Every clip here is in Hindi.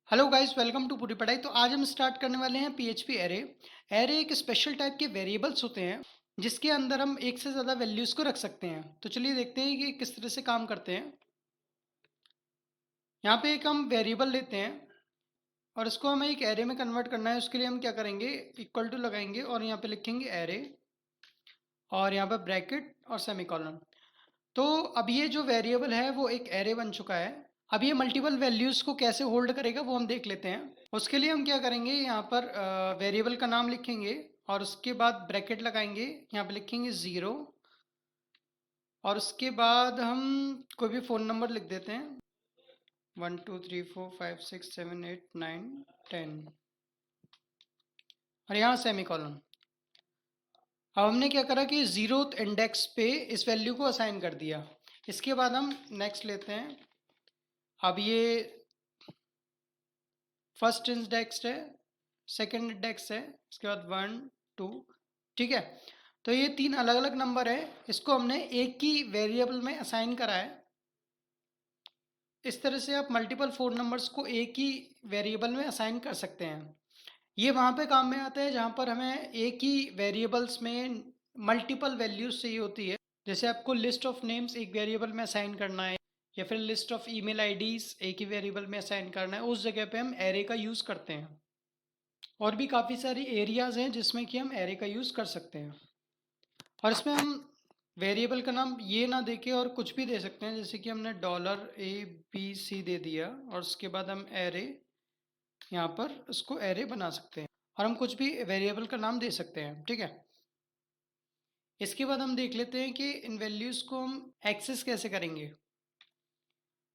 हेलो गाइस, वेलकम टू पूरी पढ़ाई। तो आज हम स्टार्ट करने वाले हैं पीएचपी एरे। एरे एक स्पेशल टाइप के वेरिएबल्स होते हैं जिसके अंदर हम एक से ज़्यादा वैल्यूज़ को रख सकते हैं। तो चलिए देखते हैं कि किस तरह से काम करते हैं। यहाँ पे एक हम वेरिएबल लेते हैं और इसको हमें एक एरे में कन्वर्ट करना है। उसके लिए हम क्या करेंगे, इक्वल टू लगाएंगे और यहाँ पे लिखेंगे एरे और यहाँ पे ब्रैकेट और सेमीकोलन। तो अब ये जो वेरिएबल है वो एक एरे बन चुका है। अब ये मल्टीपल वैल्यूज़ को कैसे होल्ड करेगा वो हम देख लेते हैं। उसके लिए हम क्या करेंगे, यहाँ पर वेरिएबल का नाम लिखेंगे और उसके बाद ब्रैकेट लगाएंगे, यहाँ पे लिखेंगे 0 और उसके बाद हम कोई भी फ़ोन नंबर लिख देते हैं 1 2 3 4 5 6 7 8 9 10 और यहाँ सेमी कॉलन। अब हमने क्या करा कि 0th इंडेक्स पे इस वैल्यू को असाइन कर दिया। इसके बाद हम नेक्स्ट लेते हैं। अब ये फर्स्ट इंडेक्स है, सेकंड इंडेक्स है, इसके बाद 1 2, ठीक है। तो ये तीन अलग अलग नंबर है, इसको हमने एक ही वेरिएबल में असाइन करा है। इस तरह से आप मल्टीपल फोन नंबर्स को एक ही वेरिएबल में असाइन कर सकते हैं। ये वहाँ पे काम में आता है जहाँ पर हमें एक ही वेरिएबल्स में मल्टीपल वैल्यूज चाहिए होती है। जैसे आपको लिस्ट ऑफ नेम्स एक वेरिएबल में असाइन करना है या फिर लिस्ट ऑफ ईमेल आईडीज एक ही वेरिएबल में असाइन करना है, उस जगह पे हम एरे का यूज़ करते हैं। और भी काफ़ी सारी एरियाज हैं जिसमें कि हम एरे का यूज़ कर सकते हैं। और इसमें हम वेरिएबल का नाम ये ना देके और कुछ भी दे सकते हैं, जैसे कि हमने $ABC दे दिया और उसके बाद हम एरे यहाँ पर उसको एरे बना सकते हैं और हम कुछ भी वेरिएबल का नाम दे सकते हैं, ठीक है। इसके बाद हम देख लेते हैं कि इन वैल्यूज़ को हम एक्सेस कैसे करेंगे।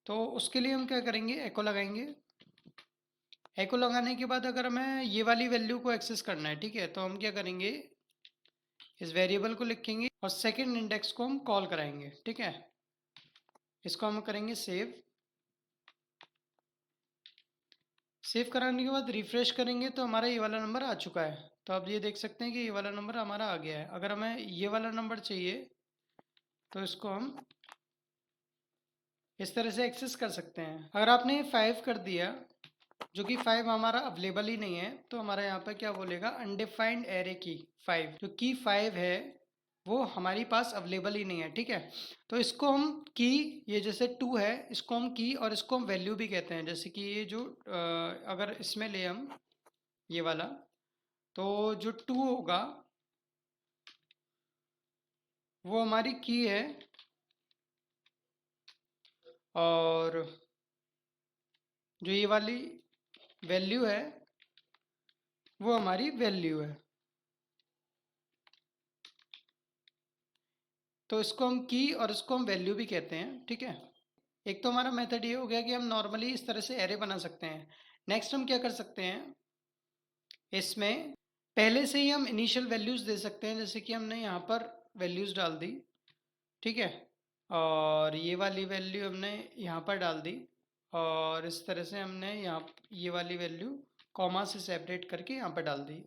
तो उसके लिए हम क्या करेंगे, एको लगाएंगे। एको लगाने के बाद अगर हमें ये वाली वैल्यू को एक्सेस करना है, ठीक है, तो हम क्या करेंगे, इस वेरिएबल को लिखेंगे और सेकंड इंडेक्स को हम कॉल कराएंगे, ठीक है। इसको हम करेंगे सेव। सेव कराने के बाद रिफ्रेश करेंगे तो हमारा ये वाला नंबर आ चुका है। तो आप ये देख सकते हैं कि ये वाला नंबर हमारा आ गया है। अगर हमें ये वाला नंबर चाहिए तो इसको हम इस तरह से एक्सेस कर सकते हैं। अगर आपने 5 कर दिया, जो कि 5 हमारा अवेलेबल ही नहीं है, तो हमारा यहाँ पर क्या बोलेगा, अनडिफाइंड एरे की 5, जो की 5 है वो हमारी पास अवेलेबल ही नहीं है, ठीक है। तो इसको हम की, ये जैसे 2 है इसको हम की और इसको हम वैल्यू भी कहते हैं। जैसे कि ये जो अगर इसमें ले हम ये वाला, तो जो 2 होगा वो हमारी की है और जो ये वाली वैल्यू है वो हमारी वैल्यू है। तो इसको हम की और इसको हम वैल्यू भी कहते हैं, ठीक है। एक तो हमारा मेथड ये हो गया कि हम नॉर्मली इस तरह से एरे बना सकते हैं। नेक्स्ट हम क्या कर सकते हैं, इसमें पहले से ही हम इनिशियल वैल्यूज़ दे सकते हैं। जैसे कि हमने यहाँ पर वैल्यूज़ डाल दी, ठीक है, और ये वाली वैल्यू हमने यहाँ पर डाल दी और इस तरह से हमने यहाँ ये वाली वैल्यू कॉमा से सेपरेट करके यहाँ पर डाल दी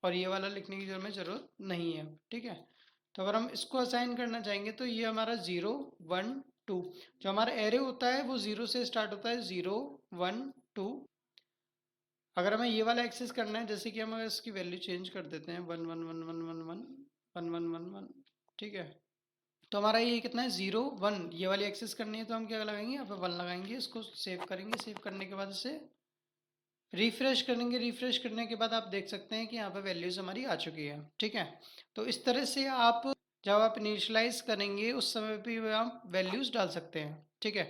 और ये वाला लिखने की जो हमें ज़रूरत नहीं है, ठीक है। तो अगर हम इसको असाइन करना चाहेंगे तो ये हमारा 0 1 2, जो हमारा एरे होता है वो 0 से स्टार्ट होता है, 0 1 2। अगर हमें ये वाला एक्सेस करना है, जैसे कि हम अगर इसकी वैल्यू चेंज कर देते हैं 1 1 1 1 1 1 1 1 1, ठीक है। तो हमारा ये कितना है, 0 1, ये वाली एक्सेस करनी है तो हम क्या लगाएंगे, यहाँ पे 1 लगाएंगे। इसको सेव करेंगे, सेव करने के बाद इसे रिफ्रेश करेंगे। रिफ्रेश करने के बाद आप देख सकते हैं कि यहाँ पे वैल्यूज़ हमारी आ चुकी है, ठीक है। तो इस तरह से आप जब आप इनिशियलाइज करेंगे उस समय भी आप वैल्यूज़ डाल सकते हैं, ठीक है।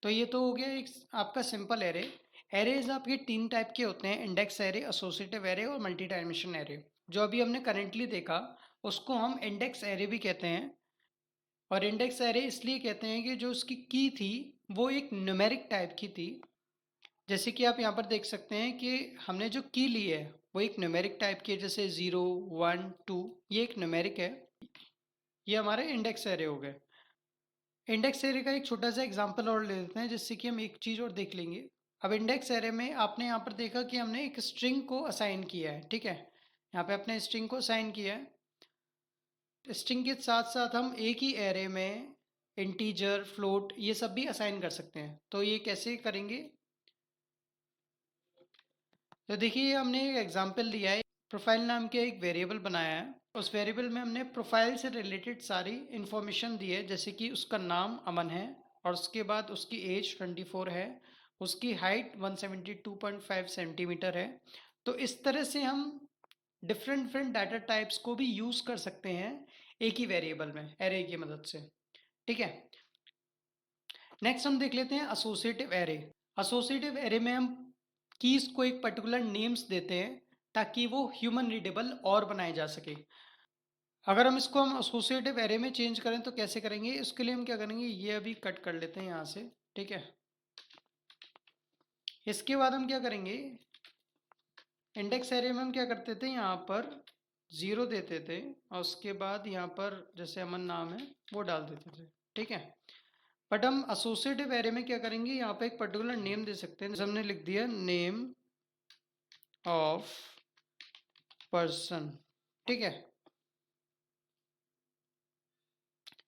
तो ये तो हो गया एक आपका सिंपल एरे। एरेज आपके तीन टाइप के होते हैं, इंडेक्स एरे, एसोसिएटिव एरे और मल्टी डायमेंशन एरे। जो अभी हमने करेंटली देखा उसको हम इंडेक्स एरे भी कहते हैं। और इंडेक्स एरे इसलिए कहते हैं कि जो उसकी की थी वो एक न्यूमेरिक टाइप की थी। जैसे कि आप यहाँ पर देख सकते हैं कि हमने जो की ली है वो एक न्यूमेरिक टाइप की है, जैसे 0 1 2, ये एक न्यूमेरिक है। ये हमारे इंडेक्स एरे हो गए। इंडेक्स एरे का एक छोटा सा एग्जांपल और ले लेते हैं जिससे कि हम एक चीज़ और देख लेंगे। अब इंडेक्स एरे में आपने यहाँ पर देखा कि हमने एक स्ट्रिंग को असाइन किया है, ठीक है। यहाँ पे अपने स्ट्रिंग को असाइन किया है। स्ट्रिंग के साथ साथ हम एक ही एरे में इंटीजर, फ्लोट, ये सब भी असाइन कर सकते हैं। तो ये कैसे करेंगे, तो देखिए हमने एक एग्जांपल लिया है, प्रोफाइल नाम के एक वेरिएबल बनाया है। उस वेरिएबल में हमने प्रोफाइल से रिलेटेड सारी इंफॉर्मेशन दी है, जैसे कि उसका नाम अमन है और उसके बाद उसकी एज 24 है, उसकी हाइट 172.5 सेंटीमीटर है। तो इस तरह से हम डिफरेंट डिफरेंट डाटा टाइप्स को भी यूज कर सकते हैं एक ही वेरिएबल में एरे की मदद से। ठीक है, नेक्स्ट हम देख लेते हैं एसोसिएटिव एरे। एसोसिएटिव एरे में हम कीज को एक पर्टिकुलर नेम्स देते हैं ताकि वो ह्यूमन रीडेबल और बनाए जा सके। अगर हम इसको हम एसोसिएटिव एरे में चेंज करें तो कैसे करेंगे, इसके लिए हम क्या करेंगे, ये अभी कट कर लेते हैं यहाँ से। ठीक है, इसके बाद हम क्या करेंगे, इंडेक्स एरे में हम क्या करते थे, यहाँ पर 0 देते थे और उसके बाद यहाँ पर जैसे अमन नाम है वो डाल देते थे। ठीक है, बट हम एसोसिएटिव एरे में क्या करेंगे, यहाँ पे एक पर्टिकुलर नेम दे सकते हैं, जैसे हमने लिख दिया नेम ऑफ पर्सन। ठीक है,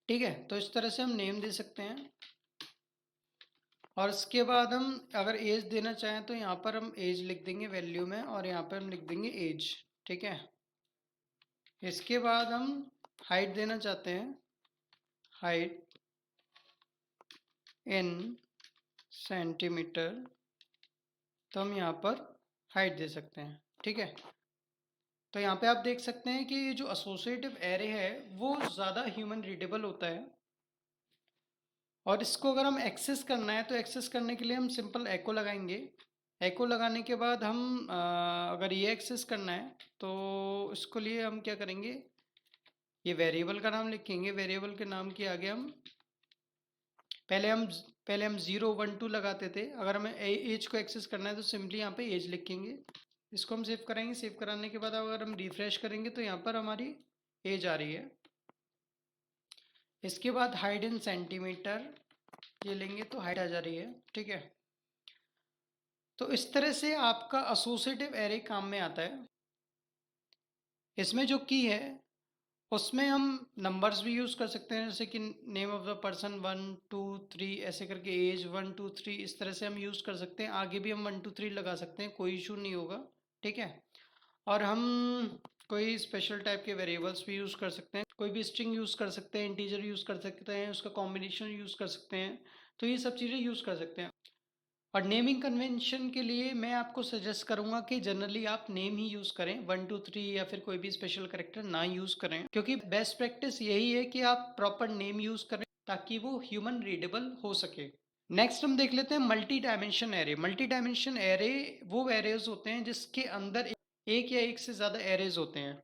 ठीक है, तो इस तरह से हम नेम दे सकते हैं। और इसके बाद हम अगर एज देना चाहें तो यहाँ पर हम एज लिख देंगे वैल्यू में और यहाँ पर हम लिख देंगे एज। ठीक है, इसके बाद हम हाइट देना चाहते हैं, हाइट इन सेंटीमीटर, तो हम यहाँ पर हाइट दे सकते हैं। ठीक है, तो यहाँ पे आप देख सकते हैं कि जो एसोसिएटिव एरे है वो ज़्यादा ह्यूमन रीडेबल होता है। और इसको अगर हम एक्सेस करना है तो एक्सेस करने के लिए हम सिंपल एको लगाएंगे। एको लगाने के बाद हम अगर ये एक्सेस करना है तो इसको लिए हम क्या करेंगे, ये वेरिएबल का नाम लिखेंगे, वेरिएबल के नाम के आगे हम पहले हम 0 1 2 लगाते थे। अगर हमें एज को एक्सेस करना है तो सिंपली यहाँ पे एज लिखेंगे। इसको हम सेव कराएंगे, सेव कराने के बाद अगर हम रिफ्रेश करेंगे तो यहाँ पर हमारी एज आ रही है। इसके बाद हाइट इन सेंटीमीटर ये लेंगे तो हाइट आ जा रही है। ठीक है, तो इस तरह से आपका एसोसिएटिव एरे काम में आता है। इसमें जो की है उसमें हम नंबर्स भी यूज़ कर सकते हैं, जैसे कि नेम ऑफ द पर्सन 1 2 3 ऐसे करके, एज 1 2 3 इस तरह से हम यूज़ कर सकते हैं। आगे भी हम 1 2 3 लगा सकते हैं, कोई इशू नहीं होगा। ठीक है, और हम कोई स्पेशल टाइप के वेरिएबल्स भी यूज़ कर सकते हैं, कोई भी स्ट्रिंग यूज़ कर सकते हैं, इंटीजर यूज़ कर सकते हैं, उसका कॉम्बिनेशन यूज़ कर सकते हैं। तो ये सब चीज़ें यूज़ कर सकते हैं। और नेमिंग कन्वेंशन के लिए मैं आपको सजेस्ट करूंगा कि जनरली आप नेम ही यूज़ करें, 1 2 3 या फिर कोई भी स्पेशल करेक्टर ना यूज़ करें, क्योंकि बेस्ट प्रैक्टिस यही है कि आप प्रॉपर नेम यूज़ करें ताकि वो ह्यूमन रीडेबल हो सके। नेक्स्ट हम देख लेते हैं multi dimension array. Multi dimension array वो एरेज होते हैं जिसके अंदर एक या एक से ज़्यादा एरेज होते हैं।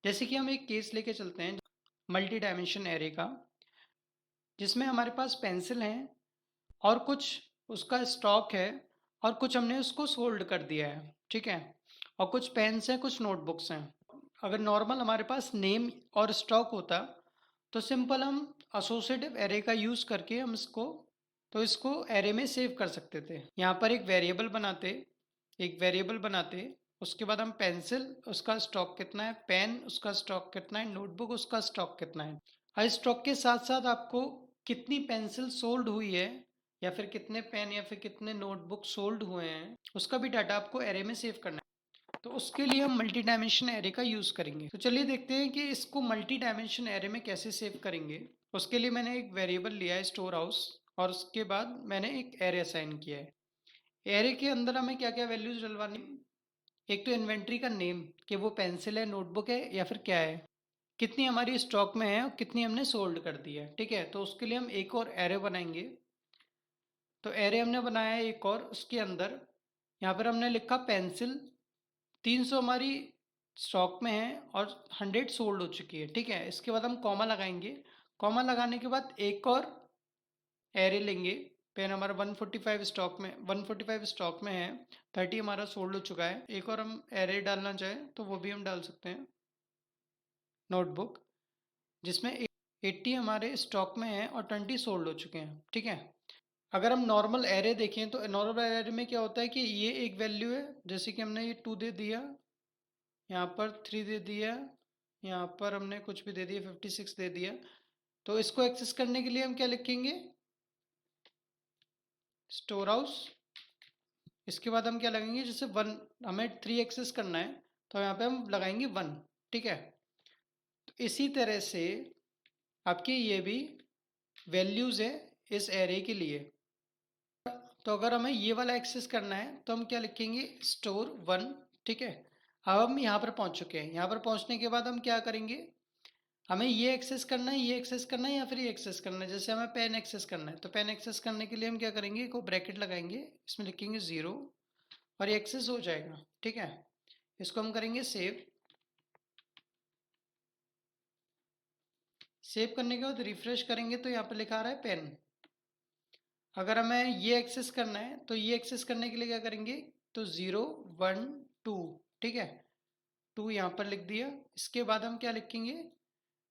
जैसे कि हम एक केस लेके चलते हैं मल्टी डायमेंशन एरे का, जिसमें हमारे पास पेंसिल हैं और कुछ उसका स्टॉक है और कुछ हमने उसको सोल्ड कर दिया है। ठीक है, और कुछ पेन्स हैं, कुछ नोटबुक्स हैं। अगर नॉर्मल हमारे पास नेम और स्टॉक होता तो सिंपल हम एसोसिएटिव एरे का यूज़ करके हम इसको एरे में सेव कर सकते थे। यहाँ पर एक वेरिएबल बनाते, उसके बाद हम पेंसिल उसका स्टॉक कितना है, पेन उसका स्टॉक कितना है, नोटबुक उसका स्टॉक कितना है। हर स्टॉक के साथ साथ आपको कितनी पेंसिल सोल्ड हुई है या फिर कितने पेन या फिर कितने नोटबुक सोल्ड हुए हैं उसका भी डाटा आपको एरे में सेव करना है। तो उसके लिए हम मल्टी डायमेंशन एरे का यूज़ करेंगे। तो चलिए देखते हैं कि इसको मल्टी डायमेंशन एरे में कैसे सेव करेंगे। उसके लिए मैंने एक वेरिएबल लिया है स्टोर हाउस और उसके बाद मैंने एक एरे असाइन किया है। एरे के अंदर हमें क्या क्या वैल्यूज डलवानी, एक तो इन्वेंट्री का नेम कि वो पेंसिल है, नोटबुक है या फिर क्या है, कितनी हमारी स्टॉक में है और कितनी हमने सोल्ड कर दी है। ठीक है, तो उसके लिए हम एक और एरे बनाएंगे। तो एरे हमने बनाया है एक और, उसके अंदर यहाँ पर हमने लिखा पेंसिल 300 हमारी स्टॉक में है और 100 सोल्ड हो चुकी है। ठीक है, इसके बाद हम कॉमा लगाएंगे। कॉमा लगाने के बाद एक और एरे लेंगे। पेन हमारा 145 स्टॉक में है, 30 हमारा सोल्ड हो चुका है। एक और हम एरे डालना चाहें तो वो भी हम डाल सकते हैं, नोटबुक, जिसमें 80 हमारे स्टॉक में है और 20 सोल्ड हो चुके हैं। ठीक है, अगर हम नॉर्मल एरे देखें तो नॉर्मल एरे में क्या होता है कि ये एक वैल्यू है, जैसे कि हमने ये 2 दे दिया, यहाँ पर 3 दे दिया, यहाँ पर हमने कुछ भी दे दिया, 56 दे दिया। तो इसको एक्सेस करने के लिए हम क्या लिखेंगे, स्टोर हाउस इसके बाद हम क्या लगाएंगे, जैसे 1 हमें 3 एक्सेस करना है तो यहाँ पे हम लगाएंगे 1, ठीक है। तो इसी तरह से आपके ये भी वैल्यूज़ है इस एरे के लिए। तो अगर हमें ये वाला एक्सेस करना है तो हम क्या लिखेंगे, स्टोर 1, ठीक है। अब हम यहाँ पर पहुँच चुके हैं। यहाँ पर पहुँचने के बाद हम क्या करेंगे, हमें ये एक्सेस करना है, ये एक्सेस करना है या फिर ये एक्सेस करना है। जैसे हमें पेन एक्सेस करना है तो पेन एक्सेस करने के लिए हम क्या करेंगे, को ब्रैकेट लगाएंगे, इसमें लिखेंगे 0 और ये एक्सेस हो जाएगा, ठीक है। इसको हम करेंगे सेव। सेव करने के बाद रिफ्रेश करेंगे तो यहाँ पर लिखा रहा है पेन। अगर हमें ये एक्सेस करना है तो ये एक्सेस करने के लिए क्या करेंगे, तो 0 1 2, ठीक है, 2 यहाँ पर लिख दिया। इसके बाद हम क्या लिखेंगे,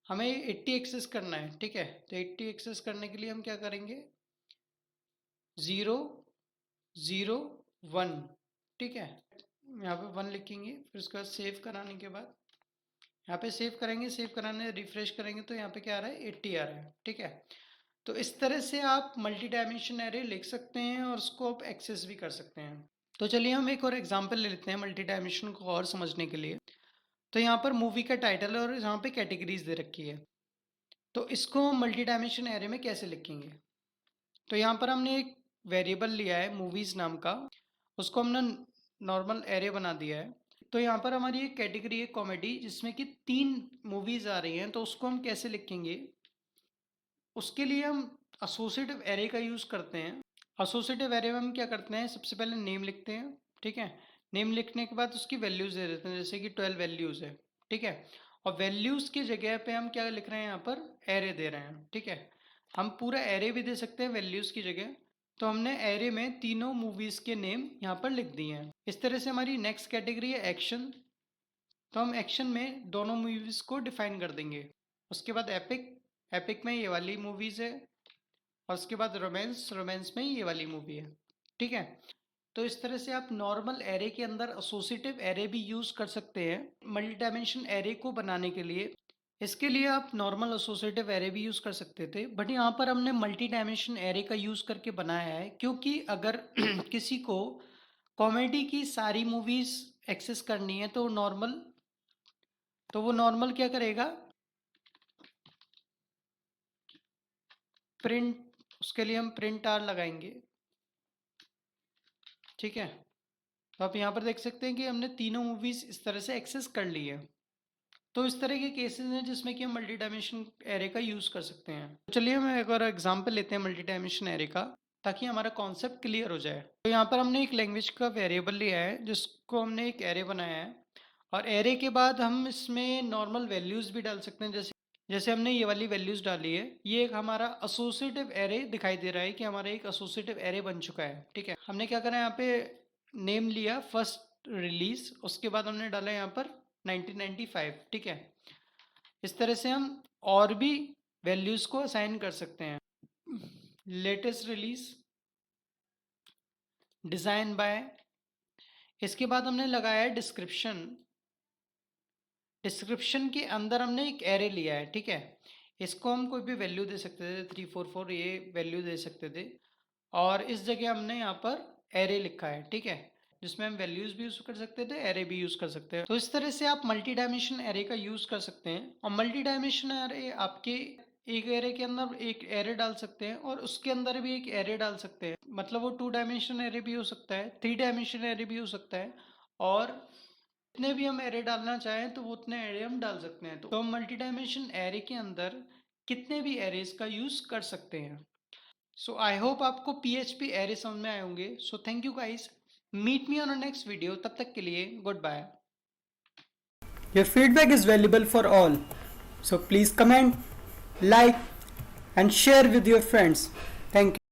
हमें 80 एक्सेस करना है, ठीक है। तो 80 एक्सेस करने के लिए हम क्या करेंगे, 0 0 1, ठीक है, यहाँ पे 1 लिखेंगे। फिर उसके बाद सेव कराने के बाद यहाँ पे सेव करेंगे, सेव कराने रिफ्रेश करेंगे तो यहाँ पे क्या आ रहा है, 80 आ रहा है, ठीक है। तो इस तरह से आप मल्टी डायमेंशन एरे लिख सकते हैं और उसको आप एक्सेस भी कर सकते हैं। तो चलिए हम एक और एग्जांपल ले लेते हैं मल्टी डायमेंशन को और समझने के लिए। तो यहाँ पर मूवी का टाइटल है और यहाँ पे कैटेगरीज दे रखी है। तो इसको हम मल्टी डायमेंशन एरे में कैसे लिखेंगे, तो यहाँ पर हमने एक वेरिएबल लिया है मूवीज नाम का, उसको हमने नॉर्मल एरे बना दिया है। तो यहाँ पर हमारी एक कैटेगरी है कॉमेडी, जिसमें कि 3 मूवीज आ रही हैं। तो उसको हम कैसे लिखेंगे, उसके लिए हम एसोसिएटिव एरे का यूज़ करते हैं। एसोसिएटिव एरे में हम क्या करते हैं, सबसे पहले नेम लिखते हैं, ठीक है। नेम लिखने के बाद उसकी वैल्यूज़ दे देते हैं, जैसे कि 12 वैल्यूज़ है, ठीक है। और वैल्यूज़ की जगह पे हम क्या लिख रहे हैं, यहाँ पर एरे दे रहे हैं, ठीक है। हम पूरा एरे भी दे सकते हैं वैल्यूज़ की जगह। तो हमने एरे में तीनों मूवीज़ के नेम यहाँ पर लिख दिए हैं। इस तरह से हमारी नेक्स्ट कैटेगरी है एक्शन। तो हम एक्शन में दोनों मूवीज़ को डिफाइन कर देंगे। उसके बाद एपिक, एपिक में ये वाली मूवीज़ है। और उसके बाद रोमांस, रोमांस में ये वाली मूवी है, ठीक है। तो इस तरह से आप नॉर्मल एरे के अंदर एसोसिएटिव एरे भी यूज़ कर सकते हैं मल्टी डायमेंशन एरे को बनाने के लिए। इसके लिए आप नॉर्मल एसोसिएटिव एरे भी यूज़ कर सकते थे, बट यहाँ पर हमने मल्टी डायमेंशन एरे का यूज़ करके बनाया है, क्योंकि अगर किसी को कॉमेडी की सारी मूवीज़ एक्सेस करनी है तो वो नॉर्मल क्या करेगा, प्रिंट, उसके लिए हम प्रिंट आर लगाएंगे, ठीक है। तो आप यहाँ पर देख सकते हैं कि हमने तीनों मूवीज इस तरह से एक्सेस कर ली है। तो इस तरह के केसेस हैं जिसमें कि हम मल्टी डायमेंशन एरे का यूज़ कर सकते हैं। तो चलिए हम एक और एग्जांपल लेते हैं मल्टी डायमेंशन एरे का, ताकि हमारा कॉन्सेप्ट क्लियर हो जाए। तो यहाँ पर हमने एक लैंग्वेज का वेरिएबल लिया है जिसको हमने एक एरे बनाया है, और एरे के बाद हम इसमें नॉर्मल वैल्यूज़ भी डाल सकते हैं। जैसे जैसे हमने ये वाली वैल्यूज़ डाली है, ये एक हमारा एसोसिएटिव एरे दिखाई दे रहा है कि हमारा एक एसोसिएटिव एरे बन चुका है, ठीक है। हमने क्या करा, यहाँ पे नेम लिया फर्स्ट रिलीज, उसके बाद हमने डाला यहाँ पर 1995, ठीक है। इस तरह से हम और भी वैल्यूज़ को असाइन कर सकते हैं। लेटेस्ट रिलीज, डिज़ाइन बाय, इसके बाद हमने लगाया है डिस्क्रिप्शन। डिस्क्रिप्शन के अंदर हमने एक एरे लिया है, ठीक है। इसको हम कोई भी वैल्यू दे सकते थे, 344 ये वैल्यू दे सकते थे। और इस जगह हमने यहाँ पर एरे लिखा है, ठीक है, जिसमें हम वैल्यूज़ भी यूज़ कर सकते थे, एरे भी यूज़ कर सकते हैं। तो इस तरह से आप मल्टी डायमेंशन एरे का यूज़ कर सकते हैं। और मल्टी डायमेंशन एरे आपके एक एरे के अंदर एक एरे डाल सकते हैं और उसके अंदर भी एक एरे डाल सकते हैं। मतलब वो 2 डायमेंशन एरे भी हो सकता है, 3 डायमेंशन एरे भी हो सकता है, और जितने भी हम एरे डालना चाहें तो वो उतने एरे हम डाल सकते हैं। तो हम मल्टी डायमेंशन एरे के अंदर कितने भी एरेज का यूज़ कर सकते हैं। सो आई होप आपको PHP एरे समझ में आए होंगे। So thank you guys, meet me on a next video, तब तक के लिए good bye. Your feedback is valuable for all, so please comment, like and share with your friends. Thank you.